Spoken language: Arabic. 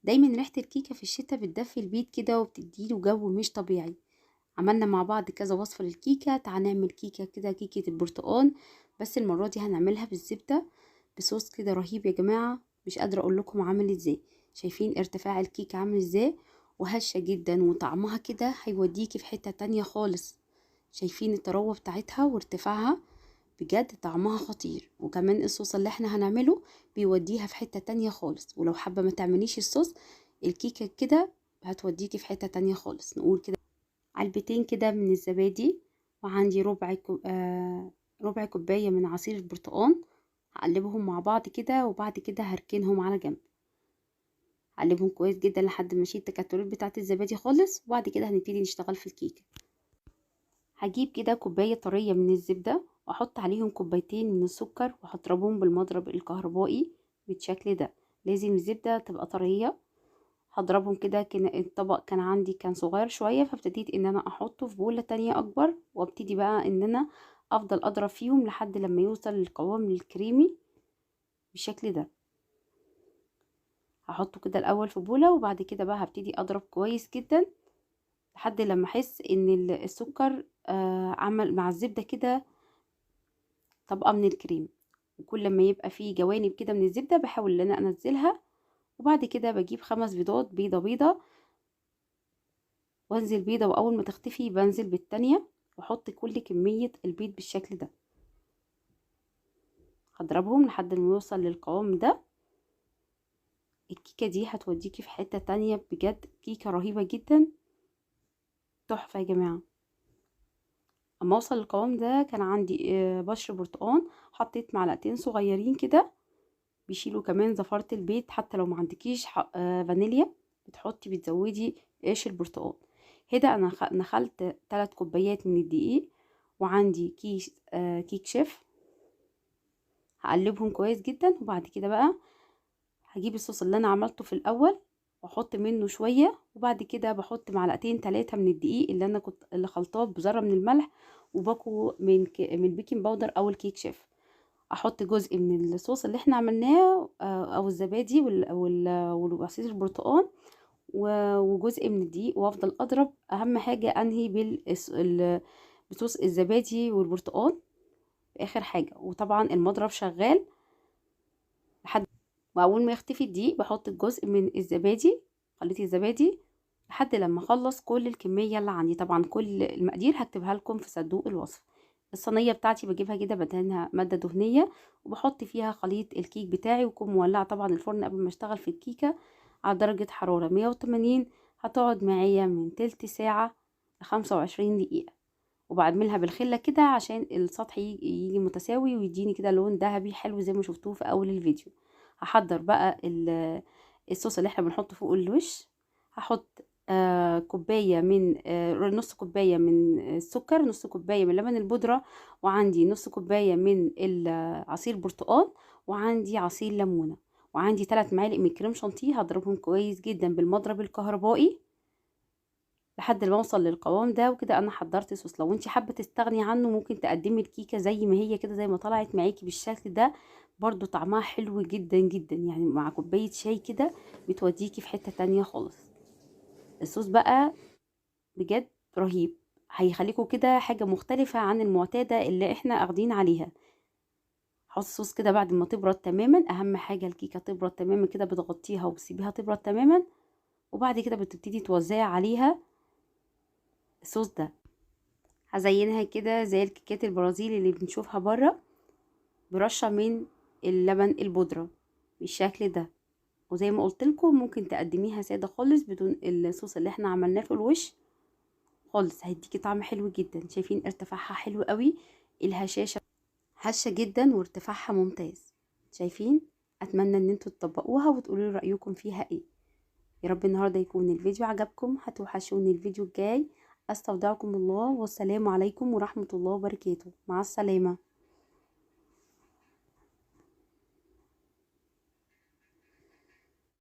دايما ريحة الكيكة في الشتا بتدفي البيت كده وبتديله جو مش طبيعي. عملنا مع بعض كذا وصفة للكيكة، تعال نعمل كيكة كده، كيكة البرتقال. بس المرة دي هنعملها بالزبدة بصوص كده رهيب يا جماعة، مش قادرة اقول لكم عامل ازاي. شايفين ارتفاع الكيكة عامل ازاي؟ وهشة جدا، وطعمها كده هيوديكي في حتة تانية خالص. شايفين الطراوة بتاعتها وارتفاعها؟ بجد طعمها خطير. وكمان الصوص اللي احنا هنعمله بيوديها في حتة تانية خالص. ولو حابة ما تعمليش الصوص، الكيكة كده هتوديكي في حتة تانية خالص. نقول كده علبتين كده من الزبادي، وعندي ربع كوباية من عصير البرتقال. هقلبهم مع بعض كده، وبعد كده هركنهم على جنب. هقلبهم كويس جدا لحد ما اشيل التكتلات بتاعت الزبادي خالص، وبعد كده هنبتدي نشتغل في الكيكة. هجيب كده كوباية طرية من الزبدة، واحط عليهم كوبايتين من السكر، وهضربهم بالمضرب الكهربائي بالشكل ده. لازم الزبدة تبقى طرية. هضربهم كده. كان الطبق كان عندي كان صغير شوية، فابتديت ان انا احطه في بولة تانية اكبر، وابتدي بقى ان انا افضل اضرب فيهم لحد لما يوصل للقوام الكريمي بالشكل ده. هحطه كده الاول في بولة، وبعد كده بقى هبتدي اضرب كويس جدا لحد لما احس ان السكر عمل مع الزبدة كده طبقة من الكريم. وكل ما يبقى فيه جوانب كده من الزبدة بحاول ان انا انزلها. وبعد كده بجيب 5 بيضات، بيضة بيضة، وانزل بيضة، واول ما تختفي بنزل بالتانية، واحط كل كمية البيض بالشكل ده. هضربهم لحد ما يوصل للقوام ده. الكيكة دي هتوديكي في حتة تانية، بجد كيكة رهيبة جدا، تحفة يا جماعة. اما اوصل للقوام ده كان عندي بشر برتقان، حطيت معلقتين صغيرين كده بيشيلوا كمان زفارة البيت. حتى لو ما عندكيش فانيليا بتزودي قشر البرتقال. هنا انا نخلت 3 كوبايات من الدقيق، وعندي كيس كيك شيف. هقلبهم كويس جدا، وبعد كده بقى هجيب الصوص اللي انا عملته في الاول واحط منه شويه، وبعد كده بحط معلقتين 3 من الدقيق اللي خلطاه بذره من الملح، وباكو من بيكنج باودر او الكيك شيف. احط جزء من الصوص اللي احنا عملناه او الزبادي وعصير البرتقال، وجزء من الدقيق، وافضل اضرب. اهم حاجه انهي بصوص الزبادي والبرتقال في اخر حاجه، وطبعا المضرب شغال لحد. واول ما يختفي الدقيق بحط الجزء من الزبادي، خليط الزبادي، لحد لما اخلص كل الكميه اللي عندي. طبعا كل المقادير هكتبها لكم في صندوق الوصف. الصينيه بتاعتي بجيبها كده بدهنها ماده دهنيه، وبحط فيها خليط الكيك بتاعي، وكون مولعه طبعا الفرن قبل ما اشتغل في الكيكه على درجه حراره 180. هتقعد معايا من تلت ساعه ل25 دقيقه. وبعملها بالخله كده عشان السطح يجي متساوي، ويديني كده لون ذهبي حلو زي ما شفتوه في اول الفيديو. هحضر بقى الصوص اللي احنا بنحطه فوق الوش. هحط كوبايه من نص كوبايه من السكر، نص كوبايه من لبن البودره، وعندي نص كوبايه من عصير برتقال، وعندي عصير ليمونه، وعندي 3 معالق من كريم شانتيه. هضربهم كويس جدا بالمضرب الكهربائي لحد ما اوصل للقوام ده. وكده انا حضرت صوص. لو انت حابه تستغني عنه ممكن تقدمي الكيكه زي ما هي كده، زي ما طلعت معاكي بالشكل ده، برضو طعمها حلو جدا جدا. يعني مع كوبايه شاي كده بتوديكي في حته تانية خالص. الصوص بقى بجد رهيب، هيخليكوا كده حاجه مختلفه عن المعتاده اللي احنا اخدين عليها. حط الصوص كده بعد ما تبرد تماما. اهم حاجه الكيكه تبرد تماما كده، بتغطيها وبتسيبيها تبرد تماما، وبعد كده بتبتدي توزعي عليها الصوص ده. هزينها كده زي الكيكات البرازيلي اللي بنشوفها بره، برشة من اللبن البودرة بالشكل ده. وزي ما قلت لكم ممكن تقدميها سادة خالص بدون الصوص اللي احنا عملناه في الوش خالص، هيديكي طعم حلو جدا. شايفين ارتفاعها حلو قوي؟ الهشاشة هشة جدا وارتفاعها ممتاز. شايفين؟ اتمنى ان انتوا تطبقوها وتقولوا لي رأيكم فيها ايه. يا رب النهارده يكون الفيديو عجبكم. هتوحشوني الفيديو الجاي. استودعكم الله، والسلام عليكم ورحمة الله وبركاته. مع السلامة.